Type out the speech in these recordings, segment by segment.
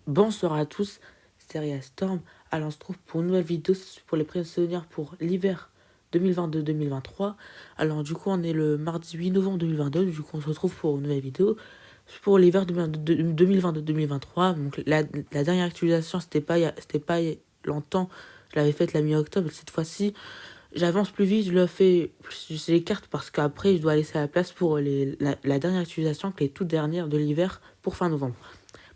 Bonsoir à tous, c'est Ria Storm. Alors on se trouve pour une nouvelle vidéo pour les prévisions pour l'hiver 2022-2023. Alors du coup on est le mardi 8 novembre 2022, du coup on se retrouve pour une nouvelle vidéo pour l'hiver 2022-2023. Donc la dernière actualisation c'était pas longtemps, je l'avais faite la mi-octobre. Cette fois-ci j'avance plus vite, je le fais, je sais les cartes parce qu'après je dois laisser la place pour la dernière actualisation, que les toutes dernières de l'hiver pour fin novembre.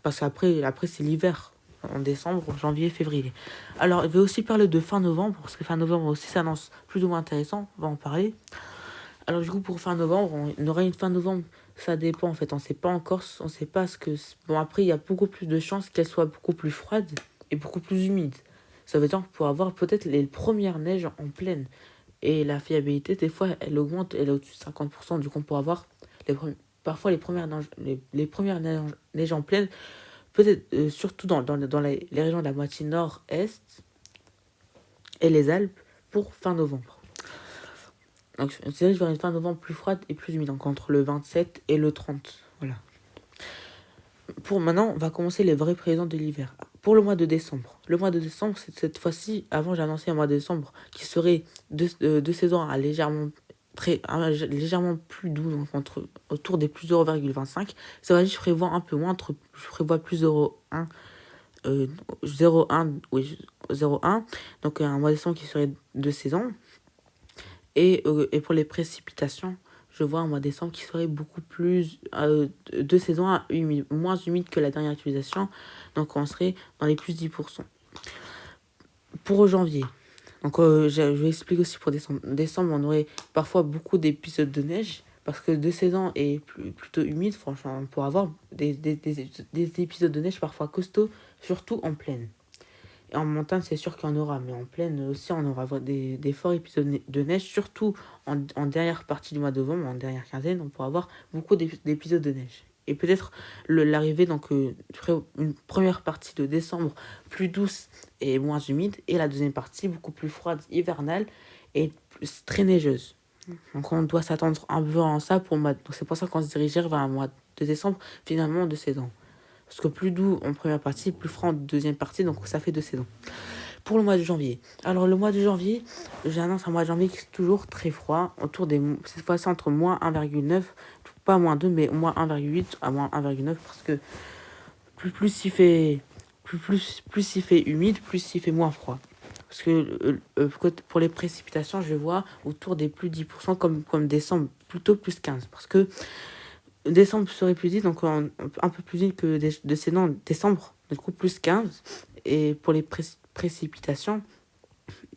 Parce qu'après c'est l'hiver, en décembre, janvier, février. Alors, je vais aussi parler de fin novembre, parce que fin novembre aussi s'annonce plus ou moins intéressant, on va en parler. Alors, du coup, pour fin novembre, on aura une fin novembre, ça dépend en fait, on sait pas encore, on sait pas ce que... Bon, après, il y a beaucoup plus de chances qu'elle soit beaucoup plus froide et beaucoup plus humide. Ça veut dire pour avoir peut-être les premières neiges en pleine. Et la fiabilité, des fois, elle augmente, elle est au-dessus de 50%, du coup, on pourra avoir les, parfois les premières neiges en pleine. Peut-être surtout dans les régions de la moitié nord-est et les Alpes pour fin novembre. Donc c'est vrai que je verrai une fin novembre plus froide et plus humide, donc entre le 27 et le 30. Voilà. Pour maintenant, on va commencer les vrais prévisions de l'hiver. Pour le mois de décembre. Le mois de décembre, c'est cette fois-ci, avant j'ai annoncé un mois de décembre qui serait de saison à légèrement plus doux, donc autour des plus 0,25. Ça va, je prévois un peu moins, je prévois plus 0,1. 0,1, oui, 0,1, donc un mois de décembre qui serait de saison. Et pour les précipitations, je vois un mois de décembre qui serait beaucoup plus de saison, moins humide que la dernière utilisation, donc on serait dans les plus 10%. Pour janvier, donc je vais expliquer aussi pour décembre. Décembre, on aurait parfois beaucoup d'épisodes de neige, parce que de saison est plutôt humide, franchement, on pourra avoir des épisodes de neige parfois costauds, surtout en plaine. Et en montagne, c'est sûr qu'il y en aura, mais en plaine aussi, on aura des forts épisodes de neige, surtout en dernière partie du mois de novembre, en dernière quinzaine, on pourra avoir beaucoup d'épisodes de neige. Et peut-être l'arrivée, donc une première partie de décembre plus douce et moins humide, et la deuxième partie beaucoup plus froide, hivernale et très neigeuse. Donc on doit s'attendre un peu à ça pour le mois. Donc c'est pour ça qu'on se dirigeait vers un mois de décembre, finalement de saison. Parce que plus doux en première partie, plus froid en deuxième partie, donc ça fait 2 saisons. Pour le mois de janvier. Alors le mois de janvier, j'annonce un mois de janvier qui est toujours très froid, cette fois-ci entre moins 1,9, pas moins 2, mais moins 1,8 à moins 1,9, parce que plus il fait, plus il fait humide, plus il fait moins froid. Parce que pour les précipitations, je vois autour des plus 10%, comme décembre, plutôt plus 15. Parce que décembre serait plus vite, donc un peu plus vite que décembre, du coup plus 15. Et pour les précipitations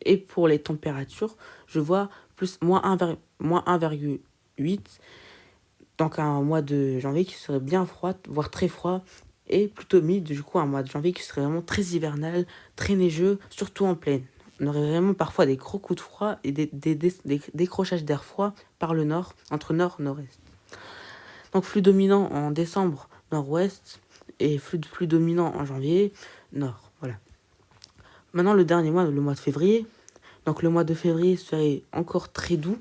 et pour les températures, je vois moins 1,8. Donc un mois de janvier qui serait bien froid, voire très froid, et plutôt humide, du coup un mois de janvier qui serait vraiment très hivernal, très neigeux, surtout en plaine. On aurait vraiment parfois des gros coups de froid et des décrochages d'air froid par le nord, entre nord et nord-est. Donc flux dominant en décembre, nord-ouest, et flux dominant en janvier, nord. Voilà. Maintenant, le dernier mois, le mois de février. Donc le mois de février serait encore très doux.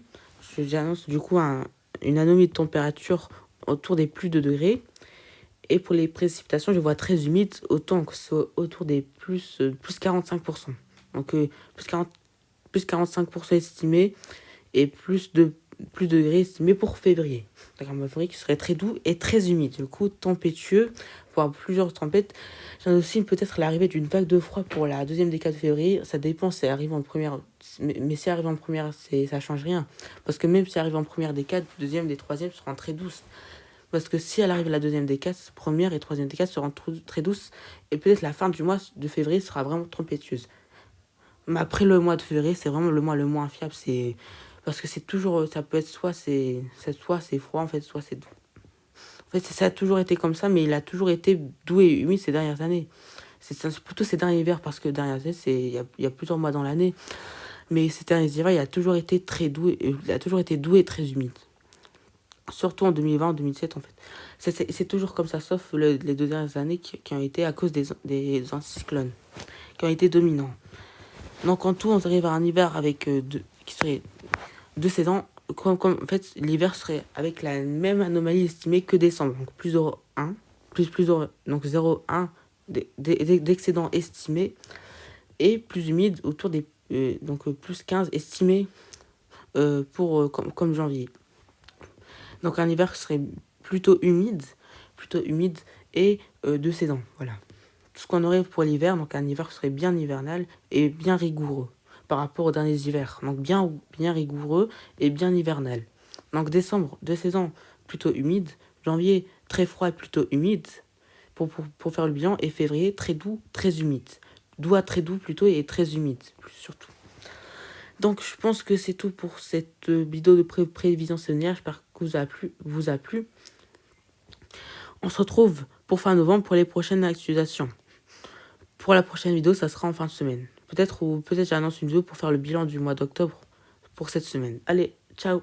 J'annonce du coup une anomalie de température autour des plus 2 degrés. Et pour les précipitations, je vois très humide, autant que ce soit autour des plus 45%. Donc plus 45% estimé et plus de degrés estimés pour février. Donc un mois de février qui serait très doux et très humide. Du coup, tempétueux, pour plusieurs tempêtes. J'ai aussi peut-être l'arrivée d'une vague de froid pour la deuxième décade de février. Ça dépend si elle arrive en première. Mais si elle arrive en première, ça change rien. Parce que même si elle arrive en première décade, deuxième et troisième seront très douces. Parce que si elle arrive à la deuxième décade, première et troisième décade seront très douces. Et peut-être la fin du mois de février sera vraiment tempétueuse. Mais après le mois de février, c'est vraiment le mois le moins fiable. C'est parce que c'est toujours, ça peut être soit c'est froid en fait, soit c'est doux. En fait, ça a toujours été comme ça, mais il a toujours été doux et humide ces dernières années. C'est plutôt ces derniers hivers, parce que dernières années, il y a plusieurs mois dans l'année. Mais ces derniers hivers, il a toujours été très doux, il a toujours été doux et très humide. Surtout en 2020, en 2007 en fait. C'est toujours comme ça, sauf les 2 dernières années qui ont été à cause des anticyclones, qui ont été dominants. Donc en tout, on arrive à un hiver avec qui serait 2 saisons. En fait, l'hiver serait avec la même anomalie estimée que décembre. Donc plus 0,1, donc 0,1 d'excédent estimé et plus humide autour des donc plus 15 estimé comme janvier. Donc un hiver qui serait plutôt humide et de saison. Voilà. Tout ce qu'on aurait pour l'hiver, donc un hiver qui serait bien hivernal et bien rigoureux par rapport aux derniers hivers. Donc bien rigoureux et bien hivernal. Donc décembre, de saison plutôt humide. Janvier, très froid et plutôt humide pour faire le bilan. Et février, très doux, très humide. Doux à très doux plutôt et très humide surtout. Donc je pense que c'est tout pour cette vidéo de prévision saisonnière. J'espère que vous a plu. On se retrouve pour fin novembre pour les prochaines actualisations. Pour la prochaine vidéo, ça sera en fin de semaine. Peut-être j'annonce une vidéo pour faire le bilan du mois d'octobre pour cette semaine. Allez, ciao!